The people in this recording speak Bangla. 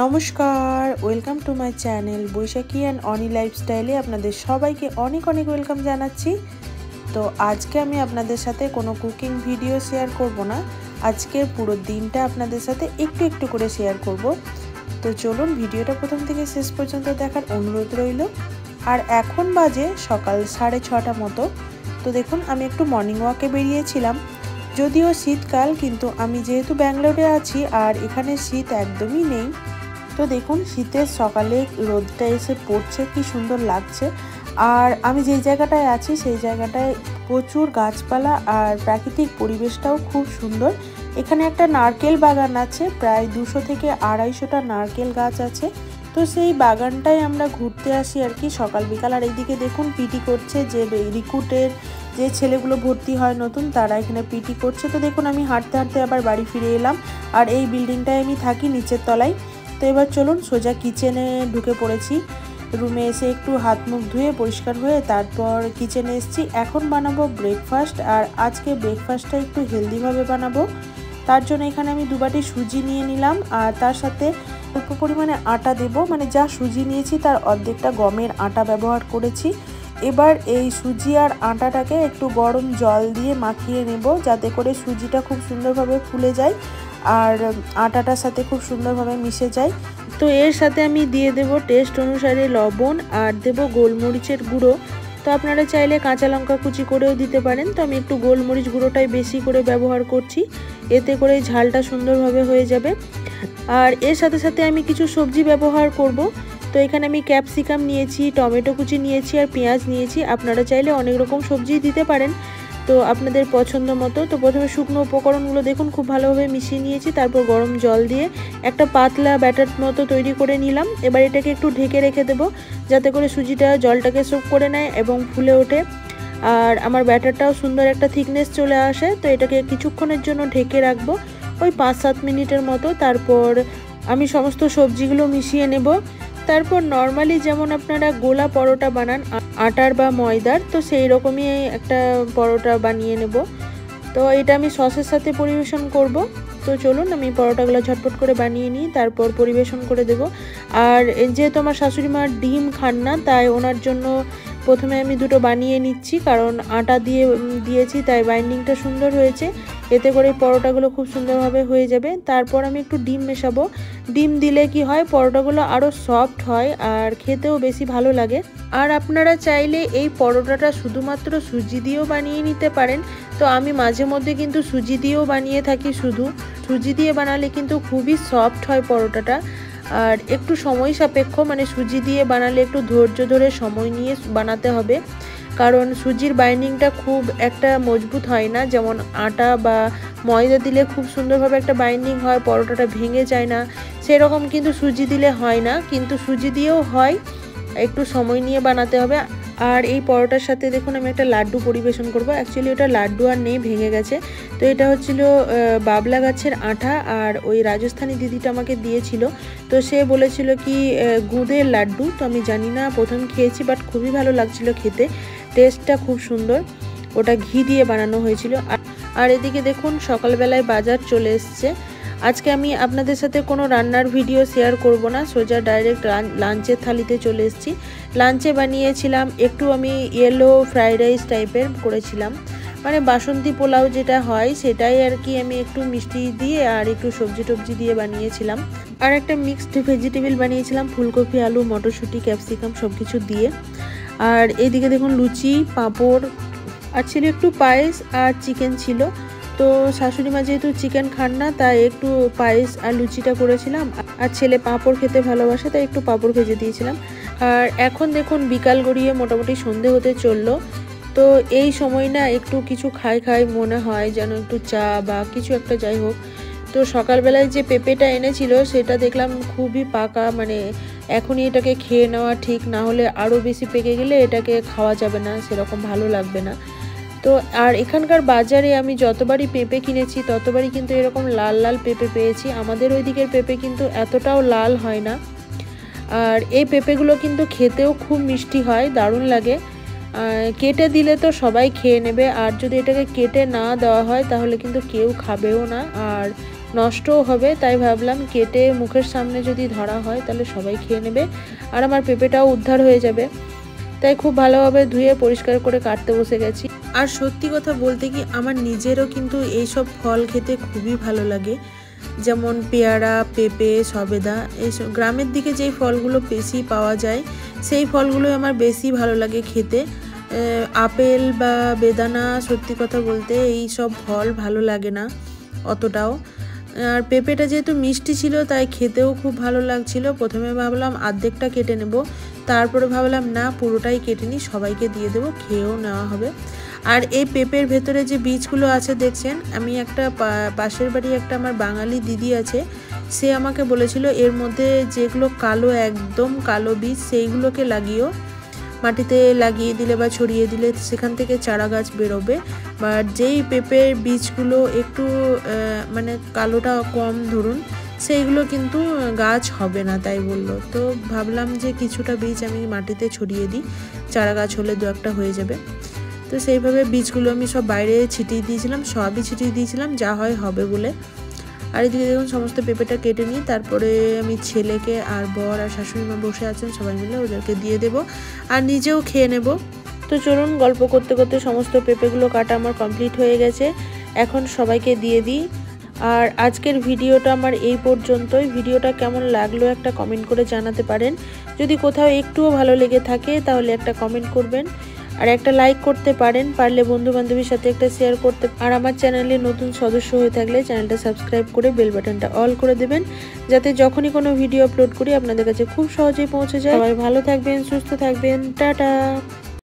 নমস্কার, welcome to my channel Boishakhi and Oni লাইফস্টাইলে আপনাদের সবাইকে অনেক অনেক ওয়েলকাম জানাচ্ছি। তো আজকে আমি আপনাদের সাথে কোনো কুকিং ভিডিও শেয়ার করব না, আজকের পুরো দিনটা আপনাদের সাথে একটু একটু করে শেয়ার করব। তো চলুন ভিডিওটা প্রথম থেকে শেষ পর্যন্ত দেখার অনুরোধ রইল। আর এখন বাজে সকাল 6:30 মতো। তো দেখুন আমি একটু মর্নিং ওয়াকে বেরিয়েছিলাম। যদিও শীতকাল, কিন্তু আমি যেহেতু ব্যাঙ্গালোরে আছি আর এখানে শীত একদমই নেই। তো দেখুন শীতের সকালে রোদটা এসে পড়ছে, কি সুন্দর লাগছে। আর আমি যেই জায়গাটায় আছি সেই জায়গাটায় প্রচুর গাছপালা আর প্রাকৃতিক পরিবেশটাও খুব সুন্দর। এখানে একটা নারকেল বাগান আছে, প্রায় 200 থেকে 250টা নারকেল গাছ আছে। তো সেই বাগানটায় আমরা ঘুরতে আসি আর কি সকাল বিকাল। আর এইদিকে দেখুন পিটি করছে, যে রিক্রুটের যে ছেলেগুলো ভর্তি হয় নতুন, তারা এখানে পিটি করছে। তো দেখুন আমি হাঁটতে হাঁটতে আবার বাড়ি ফিরে এলাম। আর এই বিল্ডিংটায় আমি থাকি নিচের তলায়। তো এবার চলুন সোজা কিচেনে ঢুকে পড়েছি। রুমে এসে একটু হাত মুখ ধুয়ে পরিষ্কার হয়ে তারপর কিচেনে এসেছি। এখন বানাবো ব্রেকফাস্ট, আর আজকে ব্রেকফাস্টটা একটু হেলদিভাবে বানাবো। তার জন্য এখানে আমি 2 বাটি সুজি নিয়ে নিলাম, আর তার সাথে অল্প পরিমাণে আটা দেব। মানে যা সুজি নিয়েছি তার অর্ধেকটা গমের আটা ব্যবহার করেছি। এবার এই সুজি আর আটাটাকে একটু গরম জল দিয়ে মাখিয়ে নেব, যাতে করে সুজিটা খুব সুন্দরভাবে ফুলে যায় আর আটাটার সাথে খুব সুন্দরভাবে মিশে যায়। তো এর সাথে আমি দিয়ে দেব টেস্ট অনুসারে লবণ আর দেব গোলমরিচের গুঁড়ো। তো আপনারা চাইলে কাঁচা লঙ্কা কুচি করেও দিতে পারেন। তো আমি একটু গোলমরিচ গুঁড়োটাই বেশি করে ব্যবহার করছি, এতে করে ঝালটা সুন্দরভাবে হয়ে যাবে। আর এর সাথে সাথে আমি কিছু সবজি ব্যবহার করব। তো এখানে আমি ক্যাপসিকাম নিয়েছি, টমেটো কুচি নিয়েছি আর পেঁয়াজ নিয়েছি। আপনারা চাইলে অনেক রকম সবজি দিতে পারেন, তো আপনাদের পছন্দ মতো। তো প্রথমে শুকনো উপকরণগুলো দেখুন খুব ভালোভাবে মিশিয়ে নিয়েছি, তারপর গরম জল দিয়ে একটা পাতলা ব্যাটার মতো তৈরি করে নিলাম। এবার এটাকে একটু ঢেকে রেখে দেবো, যাতে করে সুজিটা জলটাকে সোক করে নেয় এবং ফুলে ওঠে আর আমার ব্যাটারটাও সুন্দর একটা থিকনেস চলে আসে। তো এটাকে কিছুক্ষণের জন্য ঢেকে রাখবো, ওই 5-7 মিনিটের মতো। তারপর আমি সমস্ত সবজিগুলো মিশিয়ে নেব। তারপর নর্মালি যেমন আপনারা গোলা পরোটা বানান আটার বা ময়দার, তো সেই রকমই একটা পরোটা বানিয়ে নেব। তো এটা আমি সসের সাথে পরিবেশন করব। তো চলুন আমি পরোটাগুলো ঝটপট করে বানিয়ে নিই, তারপর পরিবেশন করে দেব। আর যেহেতু আমার শাশুড়ি মা ডিম খান না, তাই ওনার জন্য প্রথমে আমি 2টো বানিয়ে নিচ্ছি, কারণ আটা দিয়েছি তাই বাইন্ডিংটা সুন্দর হয়েছে। এতে করে পরোটাগুলো খুব সুন্দরভাবে হয়ে যাবে। তারপর আমি একটু ডিম মেশাবো। ডিম দিলে কি হয়, পরোটাগুলো আরও সফট হয় আর খেতেও বেশি ভালো লাগে। আর আপনারা চাইলে এই পরোটাটা শুধুমাত্র সুজি দিয়েও বানিয়ে নিতে পারেন। তো আমি মাঝে মধ্যে কিন্তু সুজি দিয়েও বানিয়ে থাকি। শুধু সুজি দিয়ে বানালে কিন্তু খুবই সফট হয় পরোটাটা, আর একটু সময় সাপেক্ষ। মানে সুজি দিয়ে বানালে একটু ধৈর্য ধরে সময় নিয়ে বানাতে হবে, কারণ সুজির বাইন্ডিংটা খুব একটা মজবুত হয় না। যেমন আটা বা ময়দা দিলে খুব সুন্দরভাবে একটা বাইন্ডিং হয়, পরোটাটা ভেঙে যায় না, সেরকম কিন্তু সুজি দিলে হয় না। কিন্তু সুজি দিয়েও হয়, একটু সময় নিয়ে বানাতে হবে। আর এই পরোটার সাথে দেখুন আমি একটা লাড্ডু পরিবেশন করব। অ্যাকচুয়ালি ওটা লাড্ডু আর নেই, ভেঙে গেছে। তো এটা হচ্ছিল বাবলা গাছের আঠা, আর ওই রাজস্থানী দিদিটা আমাকে দিয়েছিল। তো সে বলেছিল কি গুঁদের লাড্ডু। তো আমি জানি না, প্রথম খেয়েছি, বাট খুবই ভালো লাগছিল খেতে, টেস্টটা খুব সুন্দর। ওটা ঘি দিয়ে বানানো হয়েছিল। আর এদিকে দেখুন সকালবেলায় বাজার চলে এসছে। আজকে আমি আপনাদের সাথে কোনো রান্নার ভিডিও শেয়ার করব না, সোজা ডাইরেক্ট লাঞ্চের থালিতে চলে এসেছি। লাঞ্চে বানিয়েছিলাম একটু আমি ইয়েলো ফ্রাইড রাইস টাইপের করেছিলাম, মানে বাসন্তী পোলাও যেটা হয় সেটাই আর কি। আমি একটু মিষ্টি দিয়ে আর একটু সবজি টবজি দিয়ে বানিয়েছিলাম। আর একটা মিক্সড ভেজিটেবল বানিয়েছিলাম, ফুলকপি, আলু, মটরশুঁটি, ক্যাপসিকাম সব কিছু দিয়ে। আর এইদিকে দেখুন লুচি, পাঁপড়, আর ছিল একটু পায়েস আর চিকেন ছিল। তো শাশুড়ি মা যেহেতু চিকেন খান না, তাই একটু পায়েস আর লুচিটা করেছিলাম। আর ছেলে পাঁপড় খেতে ভালোবাসে, তাই একটু পাঁপড় ভেজে দিয়েছিলাম। আর এখন দেখুন বিকাল গড়িয়ে মোটামুটি সন্ধে হতে চললো। তো এই সময় না একটু কিছু খাই মনে হয়, যেন একটু চা বা কিছু একটা, যাই হোক। তো সকালবেলায় যে পেঁপেটা এনেছিল সেটা দেখলাম খুবই পাকা, মানে এখনই এটাকে খেয়ে নেওয়া ঠিক, না হলে আরও বেশি পেকে গেলে এটাকে খাওয়া যাবে না, সেরকম ভালো লাগবে না। তো আর এখানকার বাজারে আমি যতবারই পেঁপে কিনেছি ততবারই কিন্তু এরকম লাল লাল পেঁপে পেয়েছি। আমাদের ওই দিকের পেঁপে কিন্তু এতটাও লাল হয় না। আর এই পেঁপেগুলো কিন্তু খেতেও খুব মিষ্টি হয়, দারুণ লাগে। কেটে দিলে তো সবাই খেয়ে নেবে, আর যদি এটাকে কেটে না দেওয়া হয় তাহলে কিন্তু কেউ খাবেও না। আর নষ্টও হবে, তাই ভাবলাম কেটে মুখের সামনে যদি ধরা হয় তাহলে সবাই খেয়ে নেবে আর আমার পেঁপেটাও উদ্ধার হয়ে যাবে। তাই খুব ভালোভাবে ধুয়ে পরিষ্কার করে কাটতে বসে গেছি। আর সত্যি কথা বলতে কি আমার নিজেরও কিন্তু এইসব ফল খেতে খুবই ভালো লাগে, যেমন পেয়ারা, পেঁপে, সবেদা, এইসব গ্রামের দিকে যেই ফলগুলো বেশি পাওয়া যায় সেই ফলগুলো আমার বেশি ভালো লাগে খেতে। আপেল বা বেদানা সত্যি কথা বলতে এই সব ফল ভালো লাগে না অতটাও। আর পেঁপেটা যেহেতু মিষ্টি ছিল তাই খেতেও খুব ভালো লাগছিল। প্রথমে ভাবলাম অর্ধেকটা কেটে নেব, তারপরে ভাবলাম না পুরোটাই কেটে নিই, সবাইকে দিয়ে দেবো, খেয়েও নেওয়া হবে। আর এই পেঁপের ভেতরে যে বীজগুলো আছে দেখছেন, আমি একটা পাশের বাড়ি একটা আমার বাঙালি দিদি আছে, সে আমাকে বলেছিল এর মধ্যে যেগুলো কালো, একদম কালো বীজ, সেইগুলোকে লাগিও, মাটিতে লাগিয়ে দিলে বা ছড়িয়ে দিলে সেখান থেকে চারা গাছ বেরোবে। বা যেই পেঁপের বীজগুলো একটু মানে কালোটা কম ধরুন, সেইগুলো কিন্তু গাছ হবে না, তাই বললো। তো ভাবলাম যে কিছুটা বীজ আমি মাটিতে ছড়িয়ে দিই, চারা গাছ হলে দু একটা হয়ে যাবে। তো সেইভাবে বীজগুলো আমি সব বাইরে ছিটিয়ে দিয়েছিলাম, সবই ছিটিয়ে দিয়েছিলাম, যা হয় হবে বলে। আর এদিকে দেখুন সমস্ত পেঁপেটা কেটে নিই, তারপরে আমি ছেলেকে আর বর আর শাশুড়ি মা বসে আছেন, সবাই মিলে ওদেরকে দিয়ে দেব আর নিজেও খেয়ে নেব। তো চলুন গল্প করতে করতে সমস্ত পেঁপেগুলো কাটা আমার কমপ্লিট হয়ে গেছে, এখন সবাইকে দিয়ে দিই। আর আজকের ভিডিওটা আমার এই পর্যন্তই। ভিডিওটা কেমন লাগলো একটা কমেন্ট করে জানাতে পারেন। যদি কোথাও একটুও ভালো লেগে থাকে তাহলে একটা কমেন্ট করবেন আর একটা লাইক করতে পারেন, পারলে বন্ধু বান্ধবীর সাথে একটা শেয়ার করতে। আর আমার চ্যানেলে নতুন সদস্য হয়ে থাকলে চ্যানেলটা সাবস্ক্রাইব করে বেল বাটনটা অল করে দেবেন, যাতে যখনই কোনো ভিডিও আপলোড করি আপনাদের কাছে খুব সহজেই পৌঁছে যায়। সবাই ভালো থাকবেন, সুস্থ থাকবেন, টাটা।